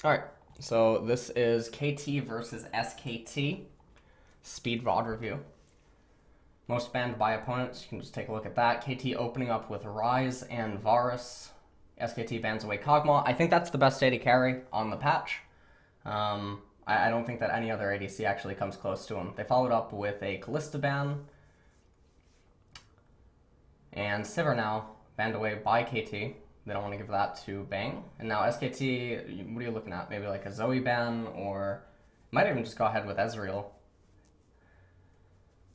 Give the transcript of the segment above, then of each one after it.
All right, so this is KT versus SKT speed VOD review. Most banned by opponents, you can just take a look at that. KT opening up with Ryze and Varus. SKT bans away Kog'Maw. I think that's the best AD carry on the patch. I don't think that any other ADC actually comes close to him. They followed up with a Kalista ban. And Sivir now banned away by KT. They don't want to give that to Bang. And now SKT, what are you looking at? Maybe like a Zoe ban, or might even just go ahead with Ezreal.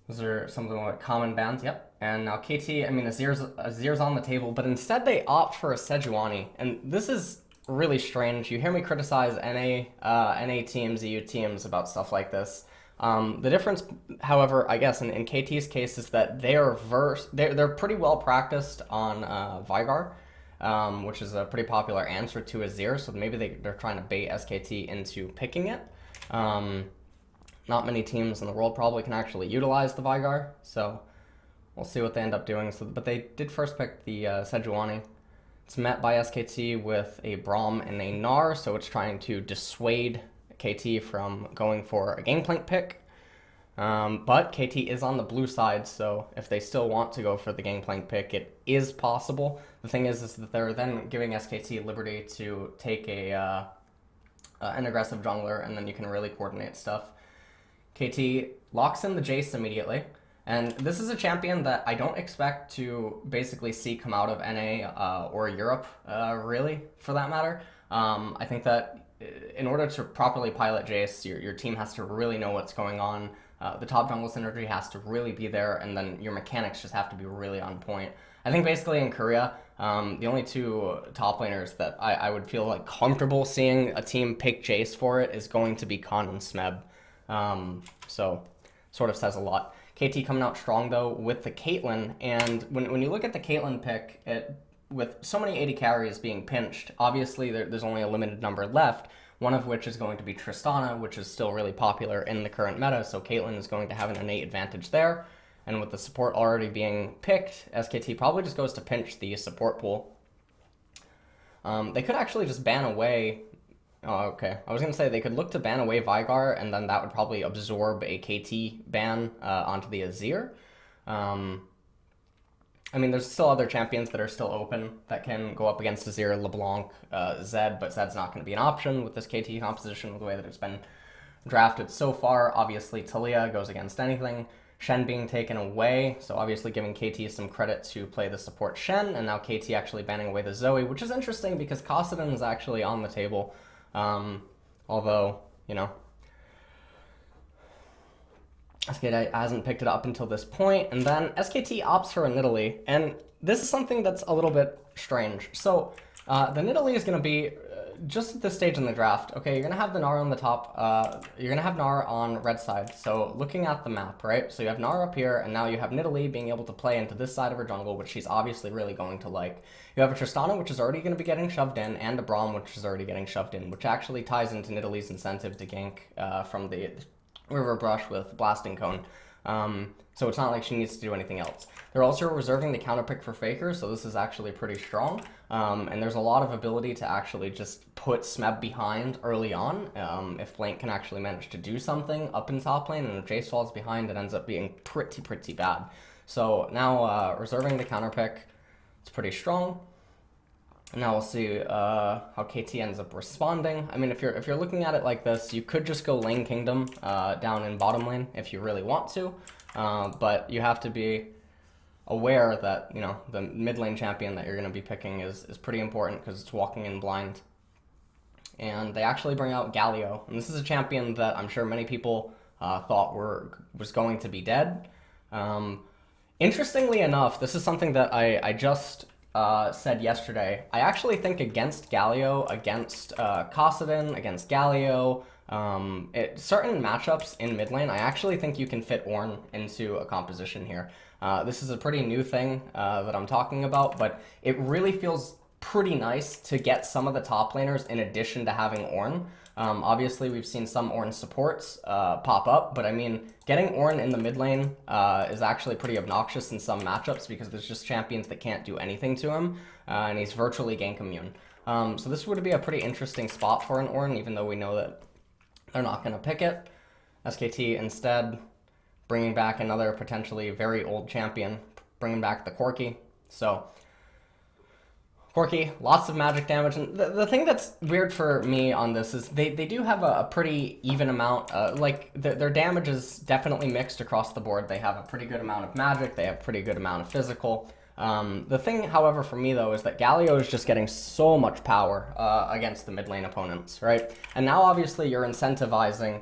Those are some of the more common bans, yep. And now KT, I mean, Azir's on the table, but instead they opt for a Sejuani. And this is really strange. You hear me criticize NA teams, EU teams about stuff like this. The difference, however, I guess in KT's case is that they're pretty well practiced on Veigar. Which is a pretty popular answer to Azir, so maybe they're trying to bait SKT into picking it. Not many teams in the world probably can actually utilize the Veigar, so we'll see what they end up doing. But they did first pick the Sejuani. It's met by SKT with a Braum and a Gnar, so it's trying to dissuade KT from going for a Gangplank pick. But KT is on the blue side, so if they still want to go for the Gangplank pick, it is possible. The thing is that they're then giving SKT liberty to take an aggressive jungler, and then you can really coordinate stuff. KT locks in the Jace immediately, and this is a champion that I don't expect to basically see come out of NA or Europe, really, for that matter. I think that in order to properly pilot Jace, your team has to really know what's going on. The top jungle synergy has to really be there, and then your mechanics just have to be really on point. I think basically in Korea, the only two top laners that I would feel like comfortable seeing a team pick Jace for it is going to be Khan and Smeb. So sort of says a lot. KT coming out strong though with the Caitlyn, and when you look at the Caitlyn pick, with so many AD carries being pinched, obviously there's only a limited number left, one of which is going to be Tristana, which is still really popular in the current meta, so Caitlyn is going to have an innate advantage there. And with the support already being picked, SKT probably just goes to pinch the support pool. They could actually just ban away... Oh, okay. I was going to say they could look to ban away Veigar, and then that would probably absorb a KT ban onto the Azir. I mean, there's still other champions that are still open that can go up against Azir, LeBlanc, Zed, but Zed's not going to be an option with this KT composition with the way that it's been drafted so far. Obviously, Talia goes against anything. Shen being taken away, so obviously giving KT some credit to play the support Shen, and now KT actually banning away the Zoe, which is interesting because Kassadin is actually on the table, although, you know, SKT hasn't picked it up until this point, and then SKT opts for a Nidalee, and this is something that's a little bit strange. So the Nidalee is going to be just at this stage in the draft. Okay, you're going to have the Gnar on the top, you're going to have Gnar on red side, so looking at the map, right? So you have Gnar up here, and now you have Nidalee being able to play into this side of her jungle, which she's obviously really going to like. You have a Tristana, which is already going to be getting shoved in, and a Braum, which is already getting shoved in, which actually ties into Nidalee's incentive to gank from the River Brush with Blasting Cone. So it's not like she needs to do anything else. They're also reserving the counter pick for Faker, so this is actually pretty strong. And there's a lot of ability to actually just put Smeb behind early on. If Blank can actually manage to do something up in top lane, and if Jace falls behind, it ends up being pretty bad. So now reserving the counter pick, it's pretty strong. Now we'll see how KT ends up responding. I mean, if you're looking at it like this, you could just go Lane Kingdom down in bottom lane if you really want to, but you have to be aware that, you know, the mid lane champion that you're going to be picking is pretty important because it's walking in blind. And they actually bring out Galio, and this is a champion that I'm sure many people thought was going to be dead. Interestingly enough, this is something that I just said yesterday. I actually think against Galio, against Kassadin, against Galio, certain matchups in mid lane, I actually think you can fit Ornn into a composition here. This is a pretty new thing that I'm talking about, but it really feels pretty nice to get some of the top laners in addition to having Ornn. Obviously, we've seen some Ornn supports pop up, but I mean, getting Ornn in the mid lane is actually pretty obnoxious in some matchups because there's just champions that can't do anything to him, and he's virtually gank immune. So this would be a pretty interesting spot for an Ornn, even though we know that they're not going to pick it. SKT instead bringing back another potentially very old champion, bringing back the Corki. So Corki, lots of magic damage. And the thing that's weird for me on this is they do have a pretty even amount. Like, their damage is definitely mixed across the board. They have a pretty good amount of magic. They have a pretty good amount of physical. The thing, however, for me, though, is that Galio is just getting so much power against the mid lane opponents, right? And now, obviously, you're incentivizing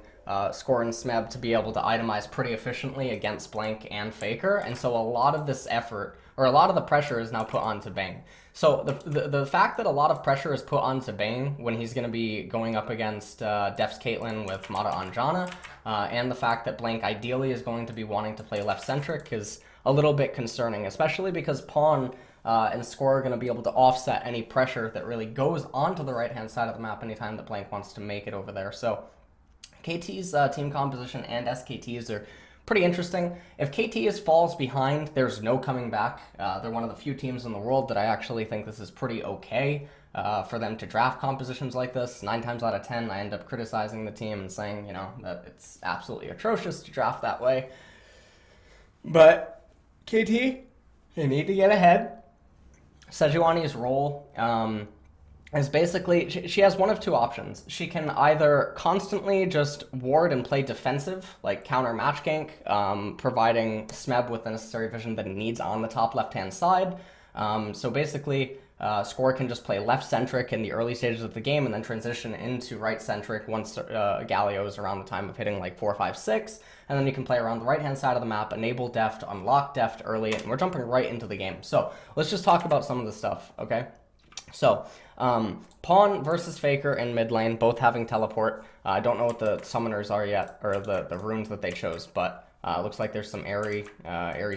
Score and Smeb to be able to itemize pretty efficiently against Blank and Faker, and so a lot of this effort, or a lot of the pressure, is now put onto Bang. So the fact that a lot of pressure is put onto Bang when he's going to be going up against Def's Caitlyn with Mata Anjana, and the fact that Blank ideally is going to be wanting to play left-centric is a little bit concerning, especially because Pawn and Score are going to be able to offset any pressure that really goes onto the right-hand side of the map anytime that Blank wants to make it over there. So KT's team composition and SKT's are pretty interesting. If KT falls behind, there's no coming back. They're one of the few teams in the world that I actually think this is pretty okay for them to draft compositions like this. 9 times out of 10, I end up criticizing the team and saying, you know, that it's absolutely atrocious to draft that way. But KT, they need to get ahead. Sejuani's role is basically, she has one of two options. She can either constantly just ward and play defensive, like counter match gank, providing Smeb with the necessary vision that he needs on the top left-hand side. So basically, Score can just play left-centric in the early stages of the game and then transition into right-centric once Galio is around the time of hitting like 4, 5, 6. And then you can play around the right-hand side of the map, enable Deft, unlock Deft early, and we're jumping right into the game. So let's just talk about some of the stuff, okay? So, Pawn versus Faker in mid lane, both having teleport. I don't know what the summoners are yet, or the runes that they chose, but looks like there's some airy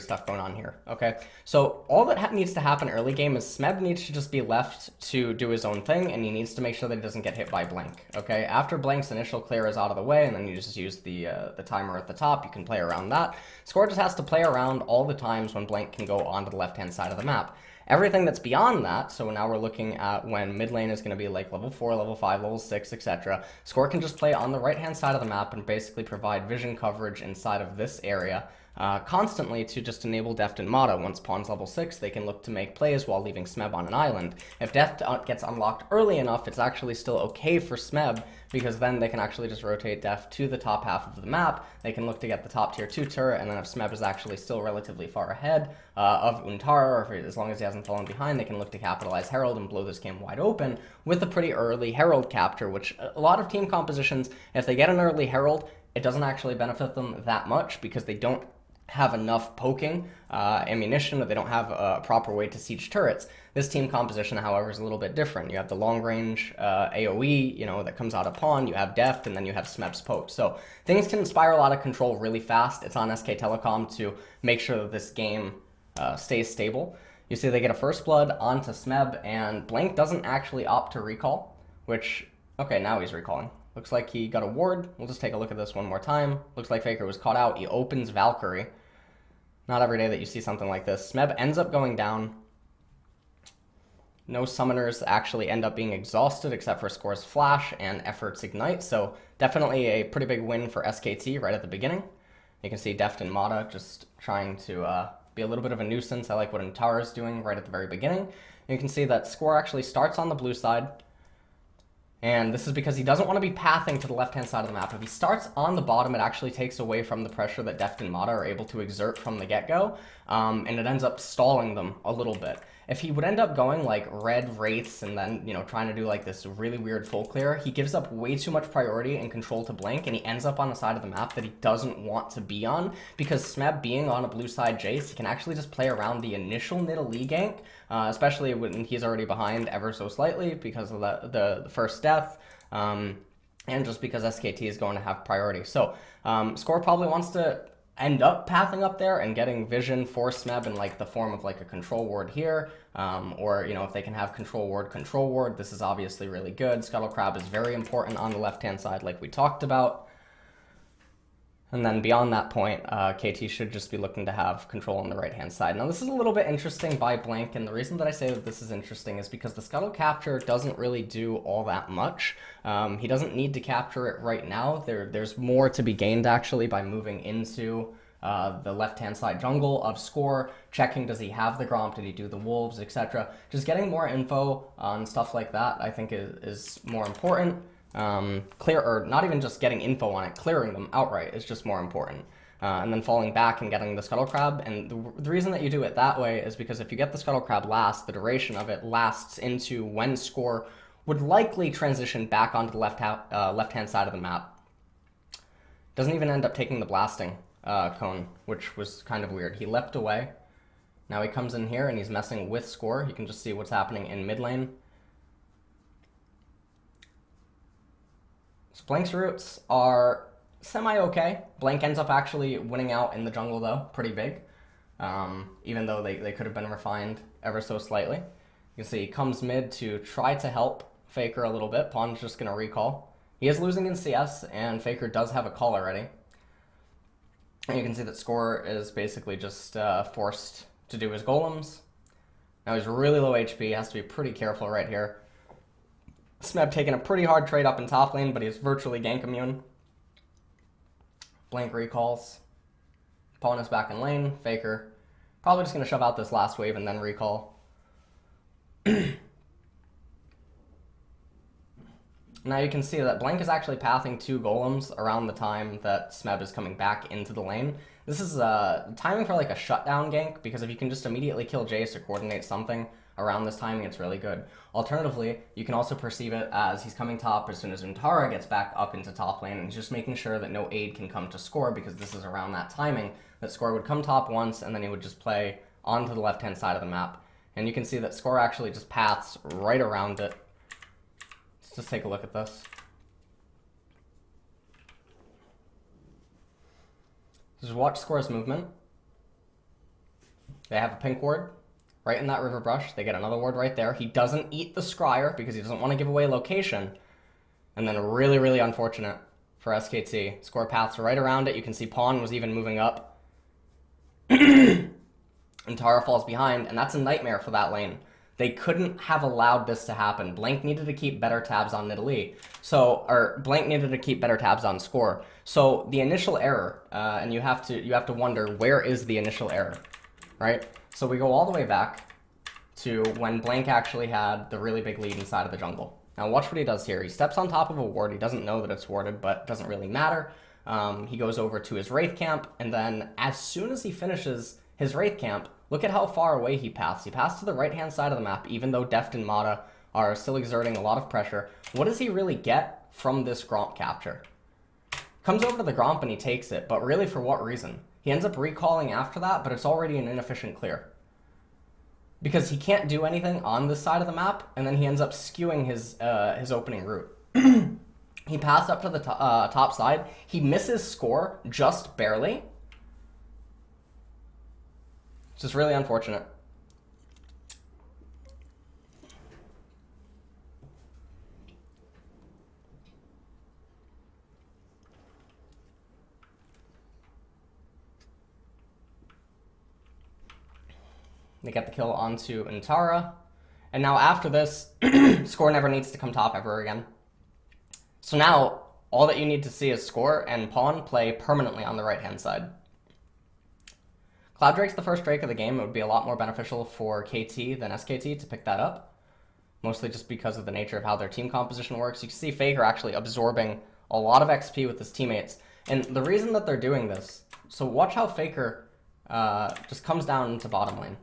stuff going on here. Okay, so all that needs to happen early game is Smeb needs to just be left to do his own thing, and he needs to make sure that he doesn't get hit by Blank. Okay, after Blank's initial clear is out of the way, and then you just use the timer at the top, you can play around that. Score just has to play around all the times when Blank can go onto the left-hand side of the map. Everything that's beyond that, so now we're looking at when mid lane is going to be like level 4, level 5, level 6, etc. Score can just play on the right-hand side of the map and basically provide vision coverage inside of this area constantly to just enable Deft and Mata. Once Pawn's level 6, they can look to make plays while leaving Smeb on an island. If Deft gets unlocked early enough, it's actually still okay for Smeb, because then they can actually just rotate Deft to the top half of the map. They can look to get the top tier 2 turret, and then if Smeb is actually still relatively far ahead of Untara, or as long as he hasn't fallen behind, they can look to capitalize Herald and blow this game wide open with a pretty early Herald capture, which a lot of team compositions, if they get an early Herald, it doesn't actually benefit them that much because they don't have enough poking ammunition, or they don't have a proper way to siege turrets. This team composition, however, is a little bit different. You have the long range AoE, you know, that comes out of Pawn, you have Deft, and then you have Smeb's poke. So things can spiral out of control really fast. It's on SKTelecom to make sure that this game stays stable. You see they get a first blood onto Smeb, and Blank doesn't actually opt to recall, which, okay, now he's recalling. Looks like he got a ward. We'll just take a look at this one more time. Looks like Faker was caught out. He opens Valkyrie. Not every day that you see something like this. Smeb ends up going down. No summoners actually end up being exhausted except for Score's Flash and Effort's Ignite. So definitely a pretty big win for SKT right at the beginning. You can see Deft and Mata just trying to be a little bit of a nuisance. I like what Untara is doing right at the very beginning. You can see that Score actually starts on the blue side. And this is because he doesn't want to be pathing to the left-hand side of the map. If he starts on the bottom, it actually takes away from the pressure that Deft and Mata are able to exert from the get-go, and it ends up stalling them a little bit. If he would end up going like red Wraiths and then, you know, trying to do like this really weird full clear, he gives up way too much priority and control to Blank, and he ends up on a side of the map that he doesn't want to be on, because Smeb being on a blue side Jace, he can actually just play around the initial Nidalee gank, especially when he's already behind ever so slightly because of the first death, and just because SKT is going to have priority. So Score probably wants to end up pathing up there and getting vision for Smeb in like the form of like a control ward here, or, you know, if they can have control ward, this is obviously really good. Scuttle Crab is very important on the left hand side like we talked about. And then beyond that point, KT should just be looking to have control on the right-hand side. Now, this is a little bit interesting by Blank, and the reason that I say that this is interesting is because the scuttle capture doesn't really do all that much. He doesn't need to capture it right now. There's more to be gained, actually, by moving into the left-hand side jungle of score, checking does he have the Gromp, did he do the Wolves, etc. Just getting more info on stuff like that, I think, is more important. Or not even just getting info on it, clearing them outright is just more important. And then falling back and getting the Scuttle Crab. And the reason that you do it that way is because if you get the Scuttle Crab last, the duration of it lasts into when score would likely transition back onto the left-hand side of the map. Doesn't even end up taking the blasting cone, which was kind of weird. He leapt away. Now he comes in here and he's messing with score. You can just see what's happening in mid lane. So Blank's roots are semi-okay. Blank ends up actually winning out in the jungle, though, pretty big. Even though they could have been refined ever so slightly. You can see he comes mid to try to help Faker a little bit. Pawn's just going to recall. He is losing in CS, and Faker does have a call already. And you can see that Score is basically just forced to do his golems. Now he's really low HP, has to be pretty careful right here. Smeb taking a pretty hard trade up in top lane, but he's virtually gank immune. Blank recalls. Pawn is back in lane. Faker probably just going to shove out this last wave and then recall. Now you can see that Blank is actually pathing 2 golems around the time that Smeb is coming back into the lane. This is timing for like a shutdown gank, because if you can just immediately kill Jace or coordinate something around this timing, it's really good. Alternatively, you can also perceive it as he's coming top as soon as Untara gets back up into top lane, and he's just making sure that no aid can come to Score, because this is around that timing that Score would come top once, and then he would just play onto the left-hand side of the map. And you can see that Score actually just paths right around it. Let's just take a look at this. Just watch Score's movement. They have a pink ward right in that river brush. They get another ward right there. He doesn't eat the scryer because he doesn't want to give away location. And then really, really unfortunate for SKT. Score paths right around it. You can see Pawn was even moving up. And Tara falls behind, and that's a nightmare for that lane. They couldn't have allowed this to happen. Blank needed to keep better tabs on Nidalee. Or Blank needed to keep better tabs on Score. So the initial error, and you have to wonder, where is the initial error, right? So we go all the way back to when Blank actually had the really big lead inside of the jungle. Now watch what he does here. He steps on top of a ward. He doesn't know that it's warded, but it doesn't really matter. He goes over to his Wraith camp, and then as soon as he finishes his Wraith camp, look at how far away he passed. He passed to the right-hand side of the map, even though Deft and Mata are still exerting a lot of pressure. What does he really get from this Gromp capture? Comes over to the Gromp and he takes it, but really for what reason? He ends up recalling after that, but it's already an inefficient clear. Because he can't do anything on this side of the map, and then he ends up skewing his opening route. He passed up to the top side. He misses Score just barely. It's just really unfortunate. They get the kill onto Untara. And now after this, Score never needs to come top ever again. So now, all that you need to see is Score and Pawn play permanently on the right-hand side. Cloud Drake's the first Drake of the game. It would be a lot more beneficial for KT than SKT to pick that up. Mostly just because of the nature of how their team composition works. You can see Faker actually absorbing a lot of XP with his teammates. And the reason that they're doing this, so watch how Faker just comes down into bottom lane.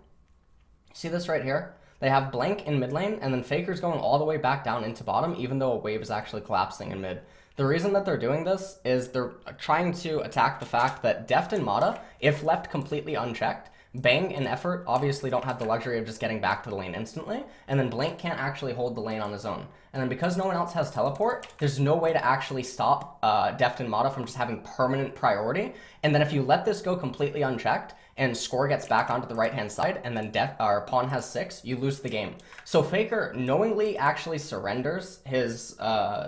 See this right here? They have Blank in mid lane, and then Faker's going all the way back down into bottom, even though a wave is actually collapsing in mid. The reason that they're doing this is they're trying to attack the fact that Deft and Mata, if left completely unchecked, Bang and Effort obviously don't have the luxury of just getting back to the lane instantly, and then Blank can't actually hold the lane on his own. And then because no one else has teleport, there's no way to actually stop Deft and Mata from just having permanent priority. And then if you let this go completely unchecked, and score gets back onto the right-hand side, and then pawn has 6, you lose the game. So Faker knowingly actually surrenders his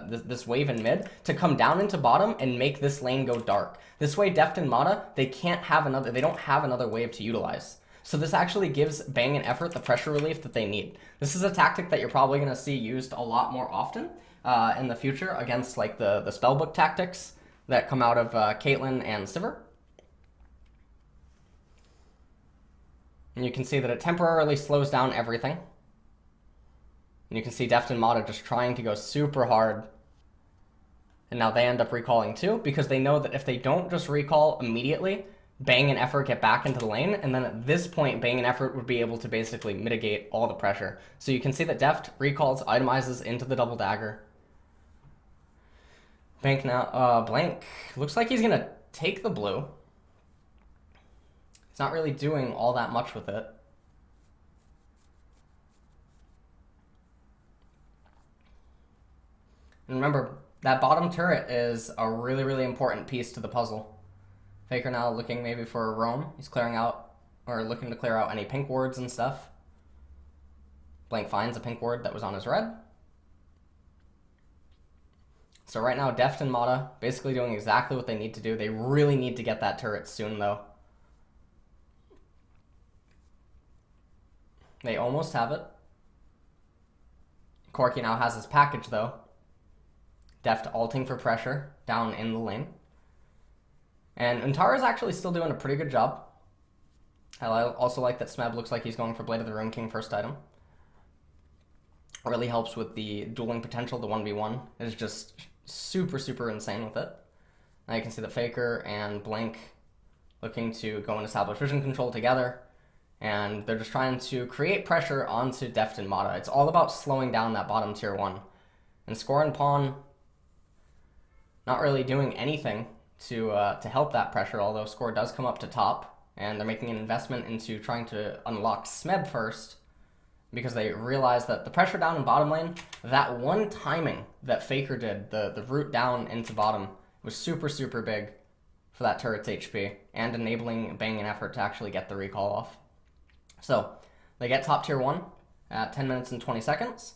this wave in mid to come down into bottom and make this lane go dark. This way, Deft and Mata, they don't have another wave to utilize. So this actually gives Bang and Effort the pressure relief that they need. This is a tactic that you're probably going to see used a lot more often in the future against like the spellbook tactics that come out of Caitlyn and Sivir. And you can see that it temporarily slows down everything. And you can see Deft and Mata just trying to go super hard. And now they end up recalling too, because they know that if they don't just recall immediately, Bang and Effort get back into the lane, and then at this point, Bang and Effort would be able to basically mitigate all the pressure. So you can see that Deft recalls, itemizes into the double dagger. Blank looks like he's gonna take the blue. He's not really doing all that much with it. And remember, that bottom turret is a really, really important piece to the puzzle. Faker now looking maybe for a roam. He's clearing out, or looking to clear out any pink wards and stuff. Blank finds a pink ward that was on his red. So right now, Deft and Mata basically doing exactly what they need to do. They really need to get that turret soon, though. They almost have it. Corki now has his package, though. Deft ulting for pressure down in the lane. And Untara's actually still doing a pretty good job. I also like that Smeb looks like he's going for Blade of the Rune King first item. Really helps with the dueling potential. The 1v1 is just super, super insane with it. Now you can see that Faker and Blank looking to go and establish vision control together. And they're just trying to create pressure onto Deft and Mata. It's all about slowing down that bottom tier 1. And Score and Pawn not really doing anything to help that pressure, although Score does come up to top, and they're making an investment into trying to unlock Smeb first, because they realize that the pressure down in bottom lane, that one timing that Faker did, the route down into bottom, was super, super big for that turret's HP, and enabling Bang and Effort to actually get the recall off. So, they get top tier 1 at 10 minutes and 20 seconds.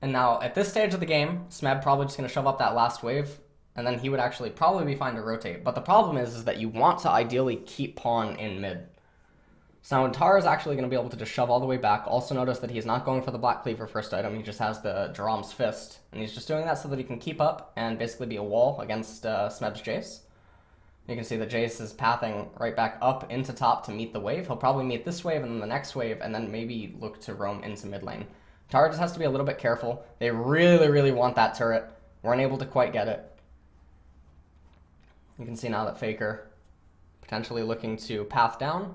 And now, at this stage of the game, Smeb probably just going to shove up that last wave, and then he would actually probably be fine to rotate. But the problem is that you want to ideally keep Pawn in mid. So now Untara is actually going to be able to just shove all the way back. Also notice that he's not going for the Black Cleaver first item, he just has the Jerome's Fist. And he's just doing that so that he can keep up and basically be a wall against Smeb's Jace. You can see that Jace is pathing right back up into top to meet the wave. He'll probably meet this wave and then the next wave, and then maybe look to roam into mid lane. Tara just has to be a little bit careful. They really, really want that turret. Weren't able to quite get it. You can see now that Faker potentially looking to path down.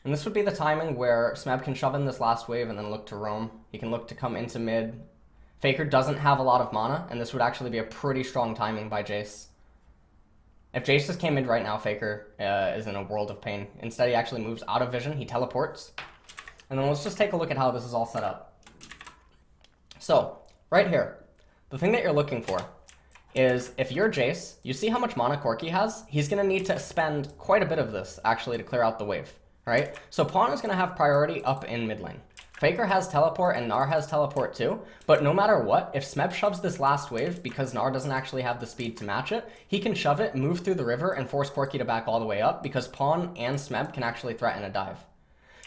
And this would be the timing where Smeb can shove in this last wave and then look to roam. He can look to come into mid. Faker doesn't have a lot of mana, and this would actually be a pretty strong timing by Jace. If Jace just came in right now, Faker is in a world of pain. Instead, he actually moves out of vision. He teleports. And then let's just take a look at how this is all set up. So, right here, the thing that you're looking for is if you're Jace, you see how much mana Corki has? He's going to need to spend quite a bit of this, actually, to clear out the wave, right? So Pawn is going to have priority up in mid lane. Faker has teleport and Gnar has teleport too, but no matter what, if Smeb shoves this last wave, because Gnar doesn't actually have the speed to match it, he can shove it, move through the river, and force Corki to back all the way up, because Pawn and Smeb can actually threaten a dive.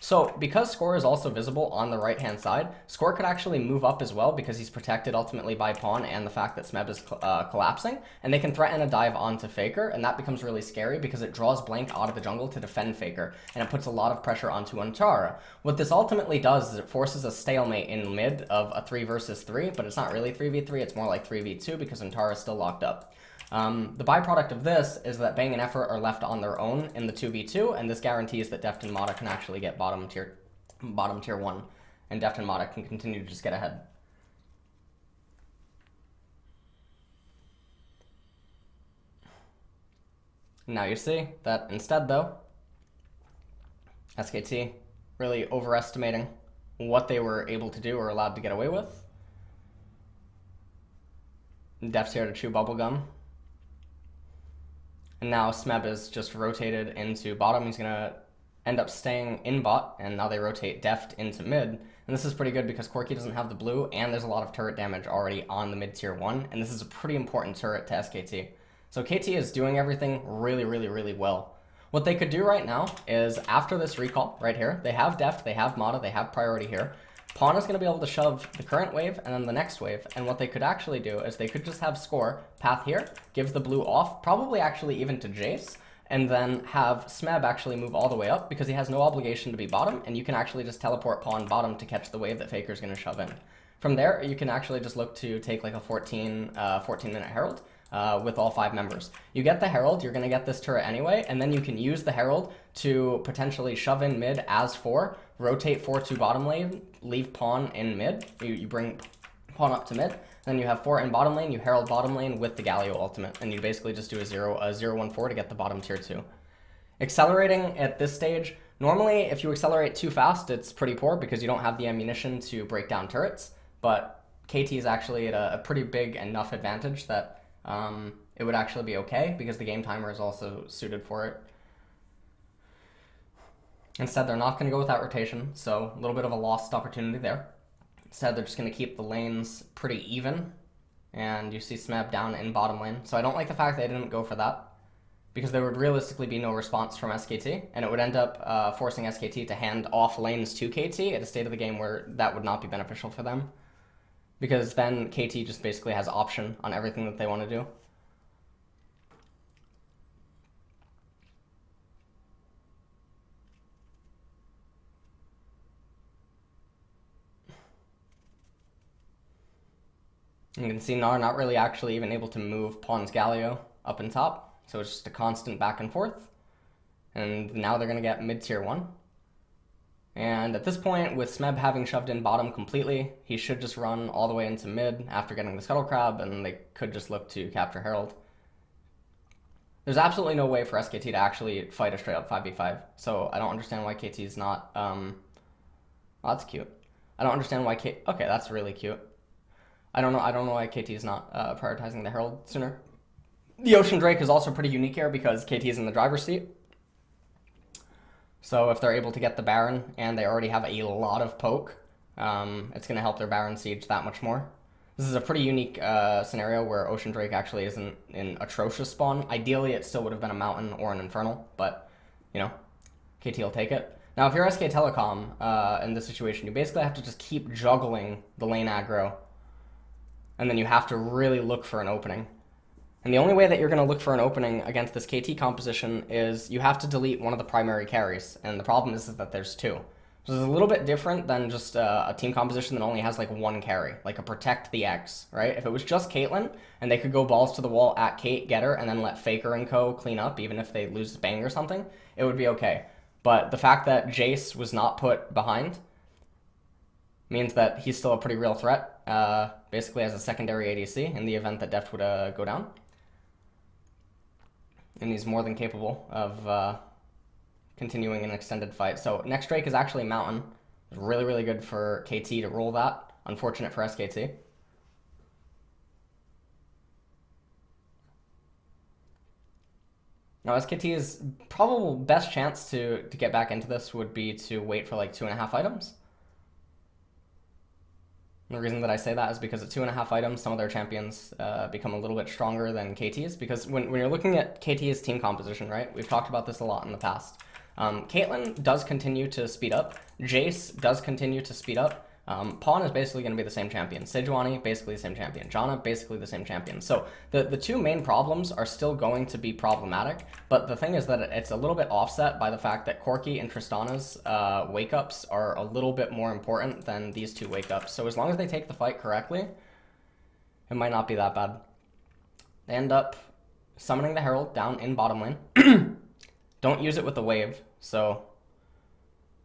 So, because Score is also visible on the right-hand side, Score could actually move up as well, because he's protected ultimately by Pawn and the fact that Smeb is collapsing, and they can threaten a dive onto Faker, and that becomes really scary because it draws Blank out of the jungle to defend Faker, and it puts a lot of pressure onto Untara. What this ultimately does is it forces a stalemate in mid of a 3 versus 3, but it's not really 3v3, it's more like 3v2 because Untara is still locked up. The byproduct of this is that Bang and Effort are left on their own in the 2v2, and this guarantees that Deft and Mata can actually get bottom tier 1, and Deft and Mata can continue to just get ahead. Now you see that instead, though, SKT really overestimating what they were able to do or allowed to get away with. Def's here to chew bubblegum. And now Smeb is just rotated into bottom. He's going to end up staying in bot, and now they rotate Deft into mid. And this is pretty good because Corki doesn't have the blue, and there's a lot of turret damage already on the mid tier 1, and this is a pretty important turret to SKT. So KT is doing everything really, really, really well. What they could do right now is, after this recall right here, they have Deft, they have Mata, they have priority here. Pawn is going to be able to shove the current wave and then the next wave, and what they could actually do is they could just have Score path here, give the blue off, probably actually even to Jace, and then have Smeb actually move all the way up because he has no obligation to be bottom, and you can actually just teleport pawn bottom to catch the wave that Faker's going to shove in. From there, you can actually just look to take like a 14-minute Herald with all 5 members. You get the Herald, you're going to get this turret anyway, and then you can use the Herald to potentially shove in mid as 4, rotate 4 to bottom lane, leave pawn in mid, you bring pawn up to mid, then you have 4 in bottom lane, you Herald bottom lane with the Galio ultimate, and you basically just do a 0-1-4 to get the bottom tier 2. Accelerating at this stage, normally if you accelerate too fast, it's pretty poor because you don't have the ammunition to break down turrets, but KT is actually at a pretty big enough advantage that it would actually be okay because the game timer is also suited for it. Instead, they're not going to go with that rotation, so a little bit of a lost opportunity there. Instead, they're just going to keep the lanes pretty even, and you see Smeb down in bottom lane. So I don't like the fact they didn't go for that, because there would realistically be no response from SKT, and it would end up forcing SKT to hand off lanes to KT at a state of the game where that would not be beneficial for them, because then KT just basically has option on everything that they want to do. You can see Gnar not really actually even able to move Pawn's Galio up and top, so it's just a constant back and forth. And now they're going to get mid tier 1. And at this point, with Smeb having shoved in bottom completely, he should just run all the way into mid after getting the Scuttle Crab, and they could just look to capture Herald. There's absolutely no way for SKT to actually fight a straight up 5v5, so I don't understand why KT is not, oh, that's cute. I don't understand why okay, that's really cute. I don't know why KT is not prioritizing the Herald sooner. The Ocean Drake is also pretty unique here because KT is in the driver's seat. So if they're able to get the Baron and they already have a lot of poke, it's going to help their Baron siege that much more. This is a pretty unique scenario where Ocean Drake actually isn't an atrocious spawn. Ideally, it still would have been a Mountain or an Infernal, but, you know, KT will take it. Now, if you're SKTelecom in this situation, you basically have to just keep juggling the lane aggro, and then you have to really look for an opening. And the only way that you're going to look for an opening against this KT composition is you have to delete one of the primary carries, and the problem is that there's 2. So it's a little bit different than just a team composition that only has like 1 carry, like a Protect the X, right? If it was just Caitlyn, and they could go balls to the wall at Kate, get her, and then let Faker and co clean up, even if they lose Bang or something, it would be okay. But the fact that Jace was not put behind means that he's still a pretty real threat, basically as a secondary ADC in the event that Deft would go down. And he's more than capable of continuing an extended fight. So next Drake is actually Mountain. It's really, really good for KT to roll that. Unfortunate for SKT. Now SKT's probable best chance to get back into this would be to wait for like 2.5 items. And the reason that I say that is because at 2.5 items, some of their champions become a little bit stronger than KT's. Because when you're looking at KT's team composition, right, we've talked about this a lot in the past. Caitlyn does continue to speed up. Jace does continue to speed up. Pawn is basically going to be the same champion. Sejuani, basically the same champion. Janna, basically the same champion. So the 2 main problems are still going to be problematic, but the thing is that it's a little bit offset by the fact that Corki and Tristana's wake-ups are a little bit more important than these 2 wake-ups. So as long as they take the fight correctly, it might not be that bad. They end up summoning the Herald down in bottom lane. Don't use it with the wave, so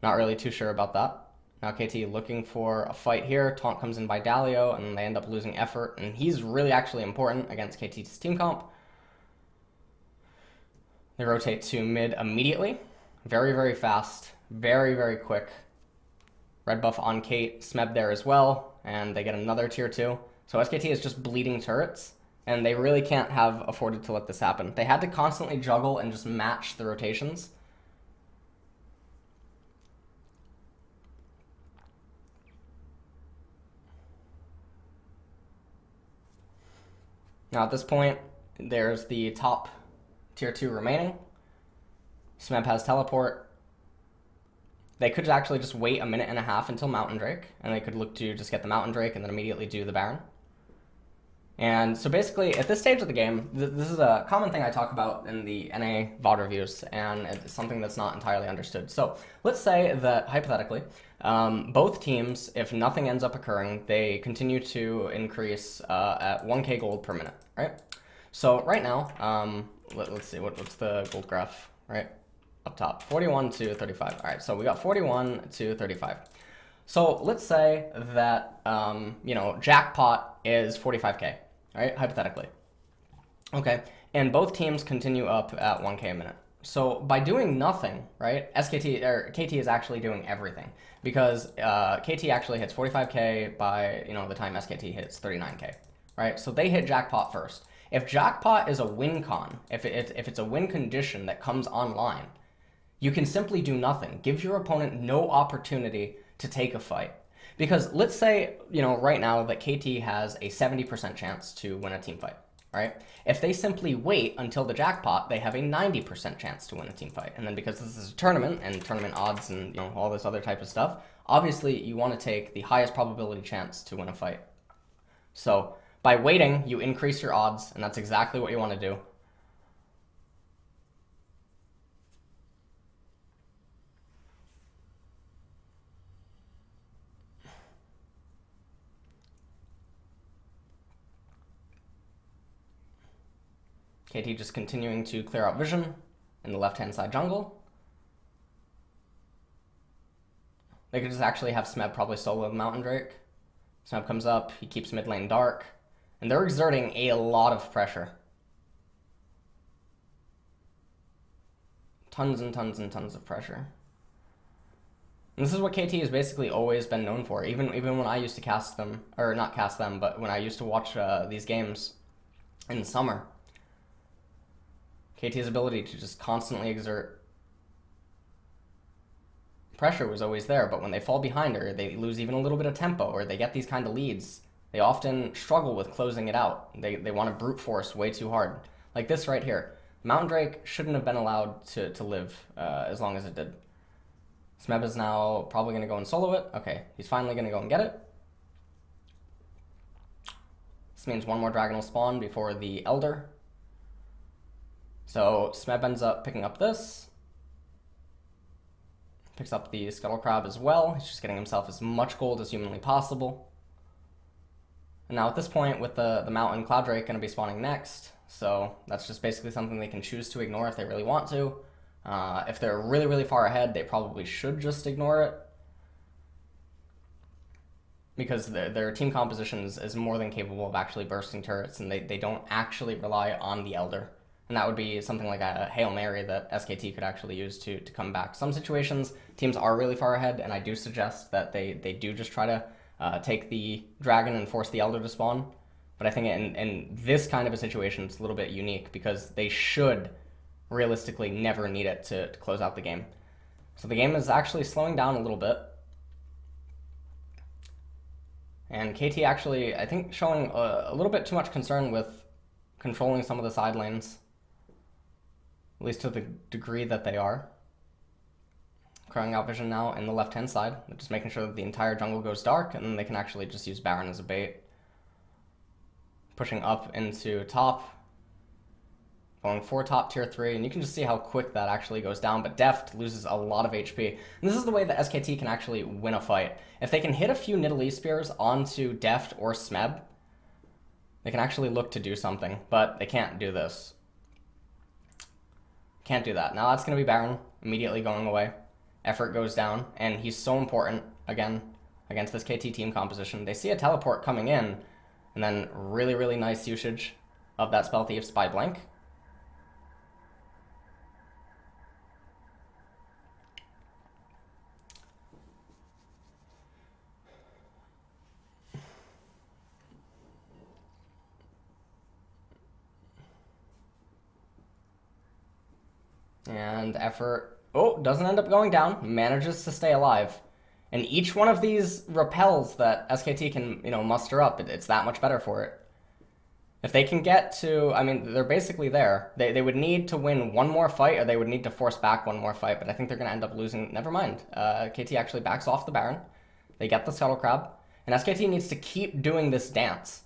not really too sure about that. Now KT looking for a fight here. Taunt comes in by Dalio, and they end up losing effort, and he's really actually important against KT's team comp. They rotate to mid immediately. Very, very fast. Very, very quick. Red buff on Kate. Smeb there as well, and they get another tier 2. So SKT is just bleeding turrets, and they really can't have afforded to let this happen. They had to constantly juggle and just match the rotations. Now at this point, there's the top tier 2 remaining. Smeb has teleport. They could actually just wait a minute and a half until Mountain Drake, and they could look to just get the Mountain Drake and then immediately do the Baron. And so basically, at this stage of the game, this is a common thing I talk about in the NA VOD reviews, and it's something that's not entirely understood. So let's say that, hypothetically, both teams, if nothing ends up occurring, they continue to increase at 1k gold per minute, right? So right now, let's see, what's the gold graph, right? Up top, 41 to 35. All right, so we got 41 to 35. So let's say that, jackpot is 45k, right? Hypothetically. Okay, and both teams continue up at 1k a minute. So by doing nothing, right, KT is actually doing everything, because KT actually hits 45k by, the time SKT hits 39k, right? So they hit jackpot first. If jackpot is a win con, if it's a win condition that comes online, you can simply do nothing. Give your opponent no opportunity to take a fight. Because let's say, right now that KT has a 70% chance to win a team fight, right? If they simply wait until the jackpot, they have a 90% chance to win a team fight. And then because this is a tournament and tournament odds and all this other type of stuff, obviously you want to take the highest probability chance to win a fight. So by waiting, you increase your odds, and that's exactly what you want to do. KT just continuing to clear out vision in the left-hand side jungle. They could just actually have Smeb probably solo the Mountain Drake. Smeb comes up, he keeps mid lane dark, and they're exerting a lot of pressure. Tons and tons and tons of pressure. And this is what KT has basically always been known for, even when I used to cast them, or not cast them, but when I used to watch these games in the summer. KT's ability to just constantly exert pressure was always there, but when they fall behind her, they lose even a little bit of tempo, or they get these kind of leads. They often struggle with closing it out. They want to brute force way too hard. Like this right here. Mountain Drake shouldn't have been allowed to live as long as it did. Smeb is now probably going to go and solo it. Okay, he's finally going to go and get it. This means one more dragon will spawn before the Elder. So Smeb ends up picking up this. Picks up the Scuttle Crab as well. He's just getting himself as much gold as humanly possible. And now at this point, with the Mountain Cloud Drake going to be spawning next, so that's just basically something they can choose to ignore if they really want to. If they're really, really far ahead, they probably should just ignore it, because their team composition is more than capable of actually bursting turrets, and they don't actually rely on the Elder. And that would be something like a Hail Mary that SKT could actually use to come back. Some situations, teams are really far ahead, and I do suggest that they do just try to take the dragon and force the Elder to spawn. But I think in this kind of a situation, it's a little bit unique, because they should realistically never need it to close out the game. So the game is actually slowing down a little bit. And KT actually, I think, showing a little bit too much concern with controlling some of the side lanes, at least to the degree that they are. Crying out vision now in the left-hand side, just making sure that the entire jungle goes dark, and then they can actually just use Baron as a bait. Pushing up into top, going for top tier 3, and you can just see how quick that actually goes down, but Deft loses a lot of HP. And this is the way that SKT can actually win a fight. If they can hit a few Nidalee Spears onto Deft or Smeb, they can actually look to do something, but they can't do this. Can't do that. Now that's going to be Baron immediately going away. Effort goes down, and he's so important, again, against this KT team composition. They see a teleport coming in, and then really, really nice usage of that Spell Thief's by Blink. And effort, oh, doesn't end up going down, manages to stay alive. And each one of these repels that SKT can, muster up, it's that much better for it. If they can get to, I mean, they're basically there. They would need to win one more fight, or they would need to force back one more fight, but I think they're going to end up losing. Never mind. KT actually backs off the Baron. They get the Scuttle Crab. And SKT needs to keep doing this dance.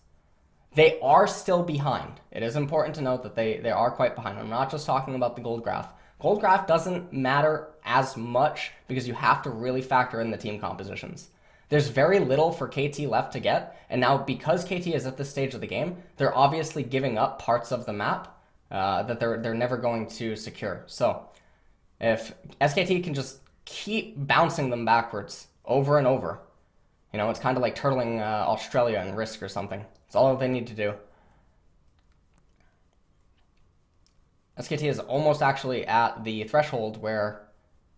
They are still behind. It is important to note that they are quite behind. I'm not just talking about the gold graph. Gold graph doesn't matter as much because you have to really factor in the team compositions. There's very little for KT left to get, and now because KT is at this stage of the game, they're obviously giving up parts of the map that they're never going to secure. So if SKT can just keep bouncing them backwards over and over, it's kind of like turtling Australia in Risk or something. It's all they need to do. SKT is almost actually at the threshold where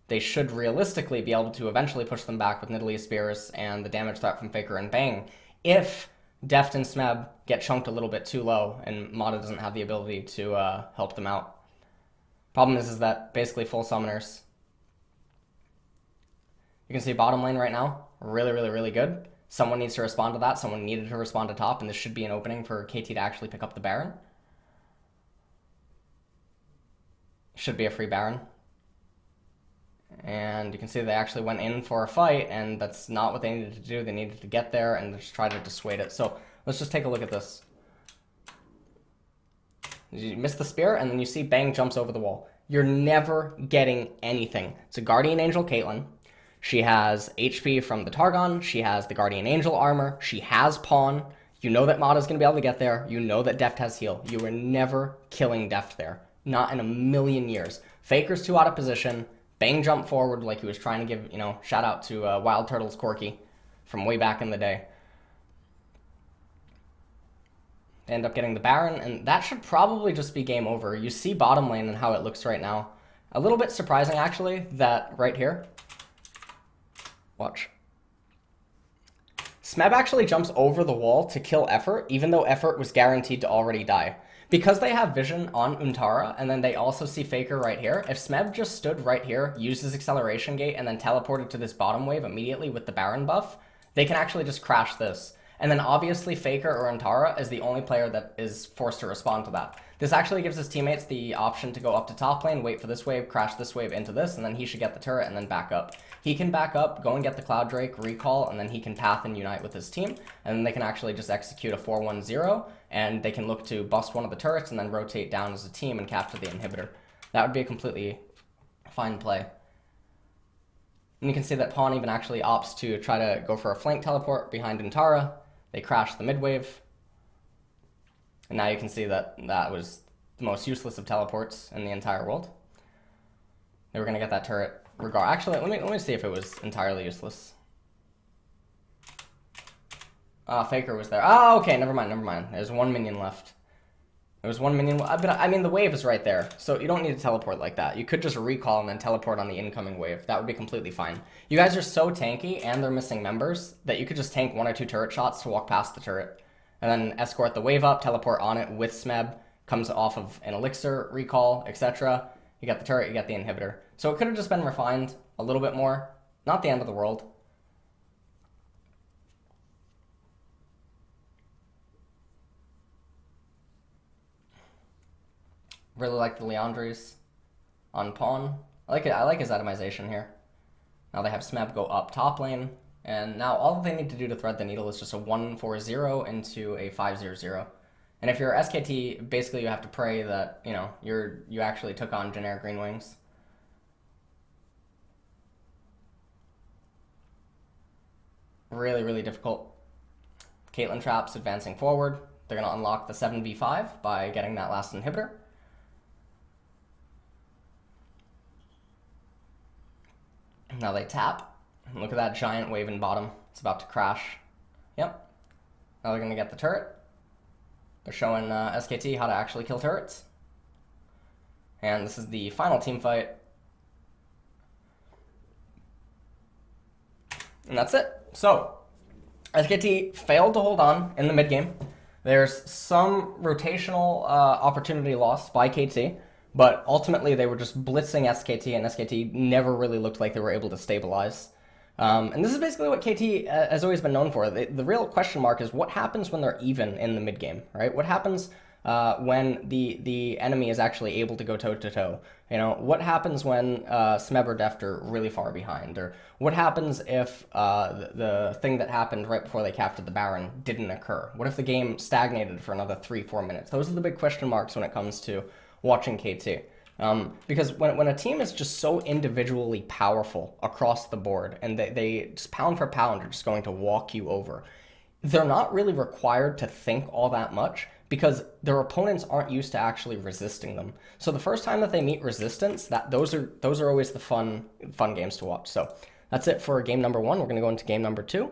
they should realistically be able to eventually push them back with Nidalee Spears and the damage threat from Faker and Bang if Deft and Smeb get chunked a little bit too low and Mata doesn't have the ability to help them out. Problem is that basically full summoners. You can see bottom lane right now, really, really, really good. Someone needs to respond to that. Someone needed to respond to top, and this should be an opening for KT to actually pick up the Baron. Should be a free Baron. And you can see they actually went in for a fight, and that's not what they needed to do. They needed to get there and just try to dissuade it. So let's just take a look at this. You miss the spear, and then you see Bang jumps over the wall. You're never getting anything. It's a Guardian Angel Caitlyn. She has HP from the Targon. She has the Guardian Angel armor. She has Pawn. You know that Mata's going to be able to get there. You know that Deft has heal. You were never killing Deft there. Not in a million years. Faker's too out of position. Bang jumped forward like he was trying to give, shout out to Wild Turtles Corky from way back in the day. They end up getting the Baron, and that should probably just be game over. You see bottom lane and how it looks right now. A little bit surprising, actually, that right here. Watch. Smeb actually jumps over the wall to kill Effort, even though Effort was guaranteed to already die. Because they have vision on Untara, and then they also see Faker right here, if Smeb just stood right here, used his acceleration gate, and then teleported to this bottom wave immediately with the Baron buff, they can actually just crash this. And then obviously Faker or Untara is the only player that is forced to respond to that. This actually gives his teammates the option to go up to top lane, wait for this wave, crash this wave into this, and then he should get the turret and then back up. He can back up, go and get the Cloud Drake, recall, and then he can path and unite with his team, and then they can actually just execute a 4-1-0, and they can look to bust one of the turrets and then rotate down as a team and capture the inhibitor. That would be a completely fine play. And you can see that Pawn even actually opts to try to go for a flank teleport behind Untara. They crash the mid wave. And now you can see that that was the most useless of teleports in the entire world. They were going to get that turret Actually, let me see if it was entirely useless. Faker was there. Oh, okay, never mind. There's one minion left. There was one minion, but I mean, the wave is right there, so you don't need to teleport like that. You could just recall and then teleport on the incoming wave. That would be completely fine. You guys are so tanky, and they're missing members, that you could just tank 1 or 2 turret shots to walk past the turret, and then escort the wave up, teleport on it with Smeb, comes off of an elixir, recall, etc. You get the turret, you get the inhibitor. So it could have just been refined a little bit more. Not the end of the world. Really like the Leandres on Pawn. I like his atomization here. Now they have Smeb go up top lane, and now all they need to do to thread the needle is just a 1-4-0 into a 5-0-0. And if you're SKT, basically you have to pray that, you actually took on generic Green Wings. Really, really difficult. Caitlyn traps advancing forward. They're going to unlock the 7v5 by getting that last inhibitor. Now they tap. Look at that giant wave in bottom. It's about to crash. Yep. Now they're going to get the turret. They're showing SKT how to actually kill turrets. And this is the final team fight. And that's it. So, SKT failed to hold on in the mid game. There's some rotational opportunity lost by KT, But ultimately, they were just blitzing SKT, and SKT never really looked like they were able to stabilize. And this is basically what KT has always been known for. The real question mark is what happens when they're even in the mid game, right? What happens when the enemy is actually able to go toe to toe? You know, what happens when Smeb or Deft are really far behind, or what happens if the thing that happened right before they captured the Baron didn't occur? What if the game stagnated for another 3-4 minutes? Those are the big question marks when it comes to watching KT. Because when a team is just so individually powerful across the board, and they just pound for pound are just going to walk you over, they're not really required to think all that much because their opponents aren't used to actually resisting them. So the first time that they meet resistance, those are always the fun games to watch. So that's it for game number 1. We're going to go into game number 2.